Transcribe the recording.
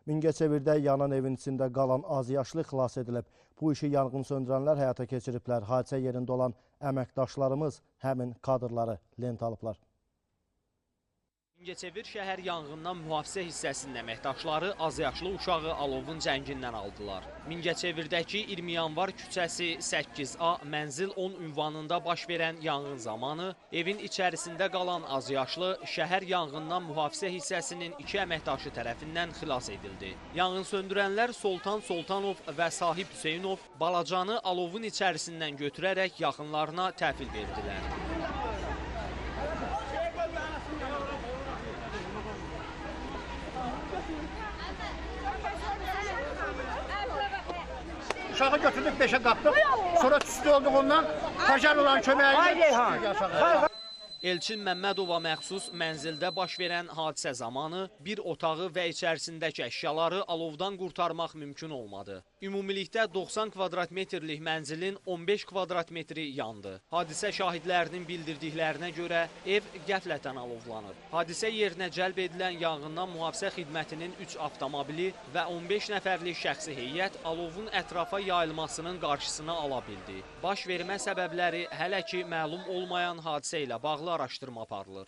Mingəçevirdə yanan evin içində qalan azyaşlı xilas edilib. Bu işi yanğın söndürənlər həyata keçiriblər. Hadisə yerində olan əməkdaşlarımız həmin kadrları lent alıblar. Mingəçevir şəhər yanğından mühafizə hissəsinin əməkdaşları azyaşlı uşağı alovun cəngindən aldılar. Mingəçevirdəki 20 yanvar küçəsi 8A mənzil 10 ünvanında baş verən yanğın zamanı evin içərisində qalan azyaşlı şəhər yanğından mühafizə hissəsinin 2 əməkdaşı tərəfindən xilas edildi. Yanğın söndürənlər Soltan Soltanov və Sahib Hüseynov balacanı alovun içərisindən götürərək yaxınlarına təhvil verdilər. Uşağı götürdük, 5'e qatdıq. Sonra tüstü olduğundan pajar olan köməyi. Elçin Məmmədova məxsus mənzildə baş verən hadisə zamanı bir otağı və içərisindəki əşyaları alovdan qurtarmaq mümkün olmadı. Ümumilikdə 90 kvadrat metrlik mənzilin 15 kvadrat metri yandı. Hadisə şahidlərinin bildirdiklərinə görə ev qəflətən alovlanıb. Hadisə yerinə cəlb edilən yanğından mühafizə xidmətinin 3 avtomobili və 15 nəfərlik şəxsi heyət alovun ətrafa yayılmasının qarşısını ala bildi. Baş vermə səbəbləri hələ ki məlum olmayan hadisə ilə bağlı araşdırma aparılır.